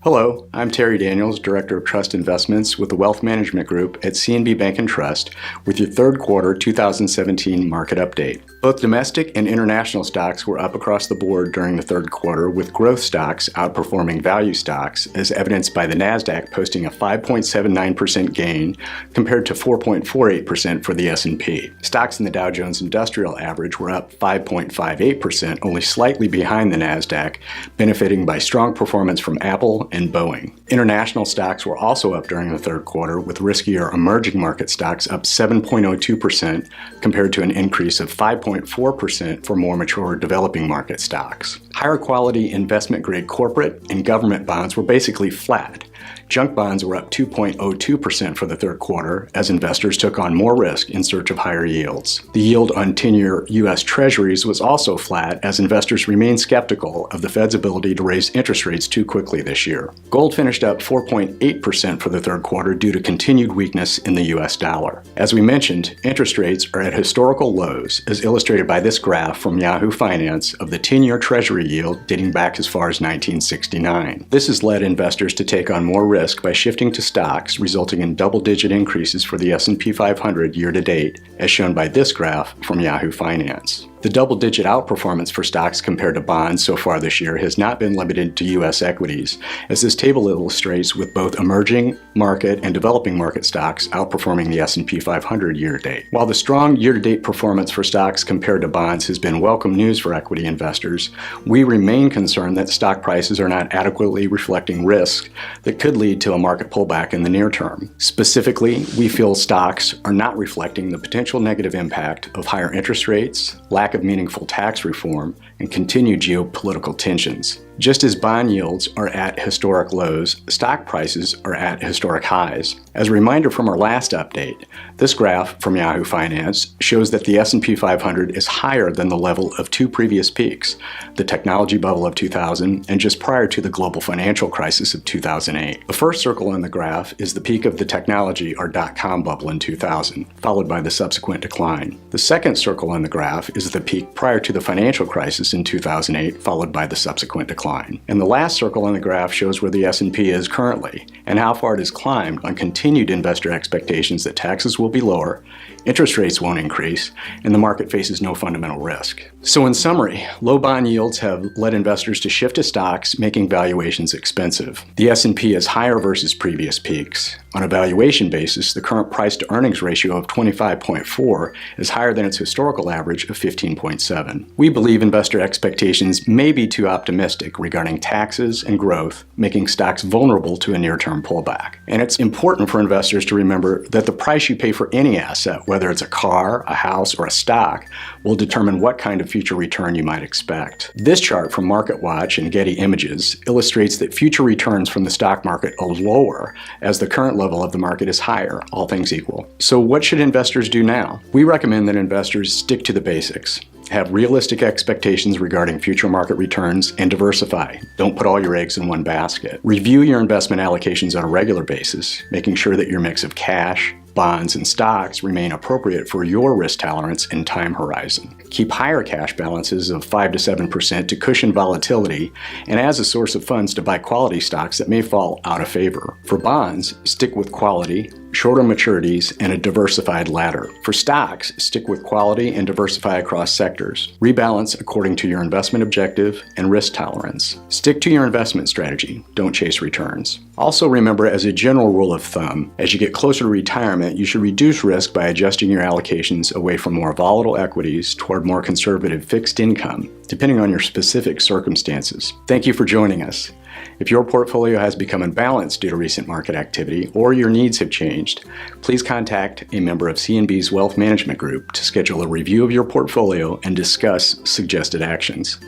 Hello, I'm Terry Daniels, Director of Trust Investments with the Wealth Management Group at CNB Bank & Trust with your third quarter 2017 market update. Both domestic and international stocks were up across the board during the third quarter, with growth stocks outperforming value stocks, as evidenced by the Nasdaq posting a 5.79% gain compared to 4.48% for the S&P. Stocks in the Dow Jones Industrial Average were up 5.58%, only slightly behind the Nasdaq, benefiting by strong performance from Apple and Boeing. International stocks were also up during the third quarter, with riskier emerging market stocks up 7.02% compared to an increase of 5.4% for more mature developing market stocks. Higher quality investment grade corporate and government bonds were basically flat. Junk bonds were up 2.02% for the third quarter as investors took on more risk in search of higher yields. The yield on 10-year U.S. Treasuries was also flat as investors remained skeptical of the Fed's ability to raise interest rates too quickly this year. Gold finished up 4.8% for the third quarter due to continued weakness in the U.S. dollar. As we mentioned, interest rates are at historical lows, as illustrated by this graph from Yahoo Finance of the 10-year Treasury yield dating back as far as 1969. This has led investors to take on more risk by shifting to stocks, resulting in double-digit increases for the S&P 500 year-to-date, as shown by this graph from Yahoo Finance. The double-digit outperformance for stocks compared to bonds so far this year has not been limited to U.S. equities, as this table illustrates, with both emerging market and developing market stocks outperforming the S&P 500 year-to-date. While the strong year-to-date performance for stocks compared to bonds has been welcome news for equity investors, we remain concerned that stock prices are not adequately reflecting risk that could lead to a market pullback in the near term. Specifically, we feel stocks are not reflecting the potential negative impact of higher interest rates, lack of meaningful tax reform, and continued geopolitical tensions. Just as bond yields are at historic lows, stock prices are at historic highs. As a reminder from our last update, this graph from Yahoo Finance shows that the S&P 500 is higher than the level of two previous peaks, the technology bubble of 2000 and just prior to the global financial crisis of 2008. The first circle on the graph is the peak of the technology or dot-com bubble in 2000, followed by the subsequent decline. The second circle on the graph is the peak prior to the financial crisis in 2008, followed by the subsequent decline. And the last circle on the graph shows where the S&P is currently and how far it has climbed on continued investor expectations that taxes will be lower, interest rates won't increase, and the market faces no fundamental risk. So in summary, low bond yields have led investors to shift to stocks, making valuations expensive. The S&P is higher versus previous peaks. On a valuation basis, the current price-to-earnings ratio of 25.4 is higher than its historical average of 15.7. We believe investor expectations may be too optimistic regarding taxes and growth, making stocks vulnerable to a near-term pullback. And it's important for investors to remember that the price you pay for any asset, whether it's a car, a house, or a stock, will determine what kind of future return you might expect. This chart from MarketWatch and Getty Images illustrates that future returns from the stock market are lower as the current level of the market is higher, all things equal. So what should investors do now? We recommend that investors stick to the basics. Have realistic expectations regarding future market returns and diversify. Don't put all your eggs in one basket. Review your investment allocations on a regular basis, making sure that your mix of cash, bonds, and stocks remain appropriate for your risk tolerance and time horizon. Keep higher cash balances of 5 to 7% to cushion volatility and as a source of funds to buy quality stocks that may fall out of favor. For bonds, stick with quality, shorter maturities, and a diversified ladder. For stocks, stick with quality and diversify across sectors. Rebalance according to your investment objective and risk tolerance. Stick to your investment strategy. Don't chase returns. Also remember, as a general rule of thumb, as you get closer to retirement, you should reduce risk by adjusting your allocations away from more volatile equities toward more conservative fixed income, depending on your specific circumstances. Thank you for joining us. If your portfolio has become imbalanced due to recent market activity or your needs have changed, please contact a member of CNB's Wealth Management Group to schedule a review of your portfolio and discuss suggested actions.